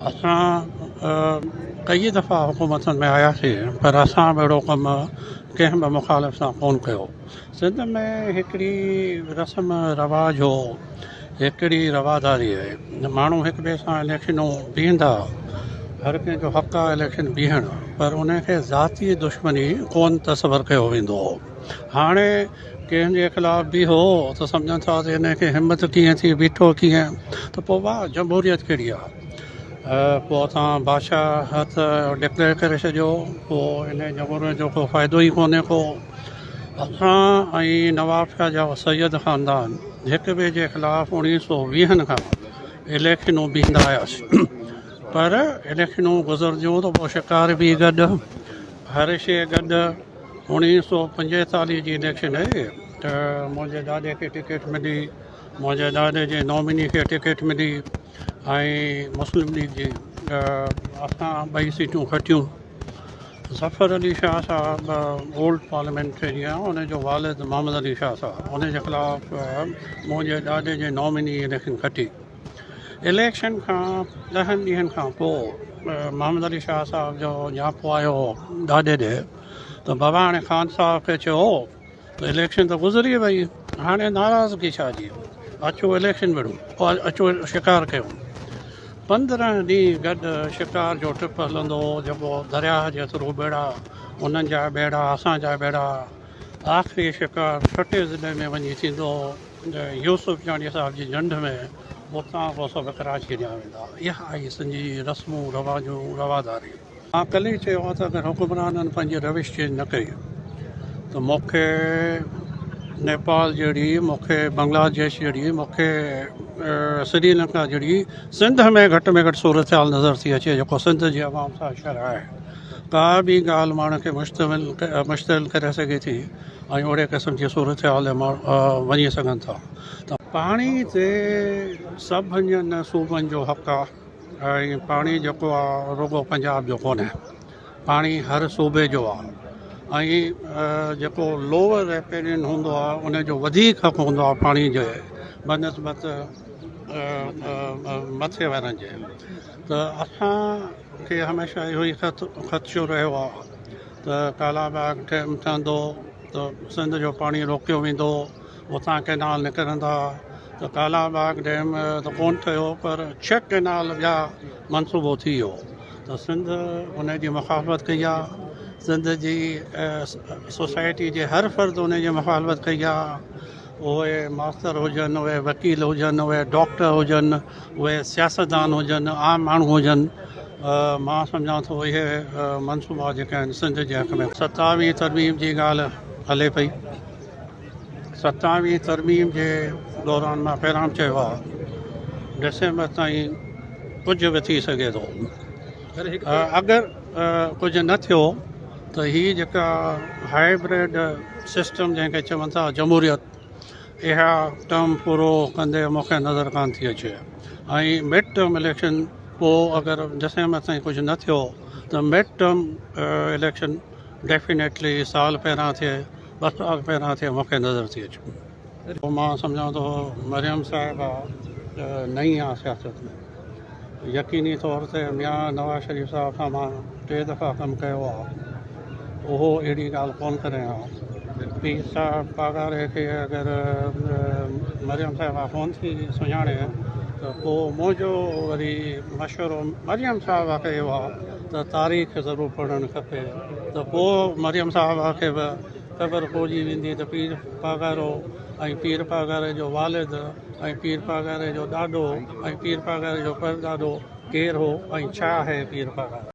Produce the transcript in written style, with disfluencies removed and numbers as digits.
कई दफ़ा हुकूमतुनि में आयासीं पर असां बि अहिड़ो कमु कंहिं बि मुखालिफ़ सां कोन कयो। सिंध में हिकिड़ी रस्म रवाज हो, हिकिड़ी रवादारी आहे, माण्हू हिक ॿिए सां इलेक्शनूं बीहंदा, हर कंहिंजो हक़ आहे इलेक्शन बीहणु, पर उनखे ज़ाती दुश्मनी कोन तस्वर कयो वेंदो हो। हाणे कंहिंजे ख़िलाफ़ बि हो त सम्झनि था त हिनखे हिमत कीअं थी, बीठो कीअं, त पोइ वाह जमहूरियत कहिड़ी आहे। पोइ तव्हां बादशाहत डिक्लेयर करे छॾियो, पोइ इन जमहूरियत जो को फ़ाइदो ई कोन्हे को। असां ऐं नवाब शाह जा सैयद ख़ानदान हिक ॿिए जे ख़िलाफ़ु 1920 खां इलेक्शनूं बीहंदा हुआसीं, पर इलेक्शनूं गुज़रजियूं त पोइ शिकार बि गॾु, हर शइ गॾु। 1945 जी इलेक्शन आहे त मुंहिंजे ॾाॾे खे टिकट मिली, मुंहिंजे ॾाॾे जे नॉमिनी खे टिकट मिली ऐं मुस्लिम लीग जी असां 2 सीटूं खटियूं। ज़फ़र अली शाह साहब ओल्ड पार्लियामेंटेरियन, उनजो वालिद मोहम्मद अली शाह साहब, उनजे ख़िलाफ़ मुंहिंजे ॾाॾे जे नॉमिनी इलेक्शन खटी। इलेक्शन खां 10 ॾींहंनि खां पोइ मोहम्मद अली शाह साहब जो न्यापो आयो ॾाॾे ॾे, त बाबा हाणे ख़ान साहब खे चयो त इलेक्शन त गुज़री वई, हाणे नाराज़गी छा जी, अचो इलेक्शन विढ़ूं, अचो शिकार कयूं। 15 ॾींहं गॾु शिकार जो ट्रिप हलंदो हो, जेको दरिया जे थ्रू बेड़ा, उन्हनि जा बेड़ा, असांजा बेड़ा। आख़िरी शिकार छटे ज़िले में वञी थींदो, यूसुफ जानी साहब जी झंड में, उतां पोइ सभु कराची ॾिया वेंदा। इहा आई सिंधी रस्मूं रवाजूं रवादारी। मां कल्ह ई चयो आहे त अगरि हुकुमराननि पंहिंजी रविश चेंज न कई त मूंखे नेपाल जहिड़ी, मूंखे बांग्लादेश जहिड़ी, मूंखे श्रीलंका जहिड़ी सिंध में घटि सूरत हाल नज़र थी अचे, जेको सिंध जी आवाम सां शर आहे। का बि ॻाल्हि माण्हू खे मुश्तमिल करे सघे थी ऐं ओड़े क़िस्म जी सूरत हाल वञी सघनि था। त पाणी ते सभिनी सूबनि जो हक़ आहे, ऐं पाणी जेको आहे रुगो पंजाब जो कोन्हे, पाणी हर सूबे जो आहे। ऐं जेको लोअर रेपेरियन हूंदो आहे उनजो वधीक हक़ हूंदो आहे पाणी जे बनस्बत मथे वारनि जे। त असांखे हमेशह इहो ई ख़दशो रहियो आहे त कालाबाग डैम ठहंदो त सिंध जो पाणी रोकियो वेंदो, उतां कैनाल निकिरंदा। त कालाबाग डैम त कोन ठहियो, पर 6 कैनाल ॿिया मनसूबो थी वियो। त सिंध उनजी मुखालफ़त कई आहे, सिंध जी सोसाइटी जे हर फ़र्द उनजी मुखालफ़त कई आहे। उहे मास्तर हुजनि, उहे वकील हुजनि, उहे डॉक्टर हुजनि, उहे सियासतदान हुजनि, आम माण्हू हुजनि। मां सम्झां थो इहे मनसूबा जेके आहिनि सिंध जे हक़ में। 27वीं तरमीम जी ॻाल्हि हले पई। 27वीं तरमीम जे दौरान मां पहिरां चयो आहे डिसेंबर ताईं कुझु बि थी सघे थो। अगरि कुझु न थियो त हीअ जेका हाइब्रिड सिस्टम जंहिंखे चवनि था जमहूरियत, इहा टर्म पूरो कंदे मूंखे नज़र कान थी अचे। ऐं मिड टर्म इलेक्शन पोइ अगरि डिसेंबर ताईं कुझु न थियो त मिड टर्म इलेक्शन डेफिनेटली साल पहिरां थिए, 2 साल पहिरां थिए, मूंखे नज़र थी अचे। पोइ मां सम्झां थो मरियम साहिबा नई आहे सियासत में, यकीनी तौर ते मियां नवाज़ शरीफ़ साहब सां मां 3 दफ़ा कमु कयो आहे, उहो अहिड़ी ॻाल्हि कोन करे हा। पीर साहब पागारे खे अगरि मरियम साहिबा कोन थी सुञाणे त पोइ मुंहिंजो वरी मशवरो मरियम साहिबा खे इहो आहे त तारीख़ ज़रूरु पढ़णु खपे, त पोइ मरियम साहिबा खे बि ख़बर पइजी वेंदी त पीर पागारो ऐं पीर पागारे जो वालिद ऐं पीर पागारे जो ॾाॾो ऐं पीर पागारे जो परॾाॾो केरु हो ऐं छा आहे पीर पागारो।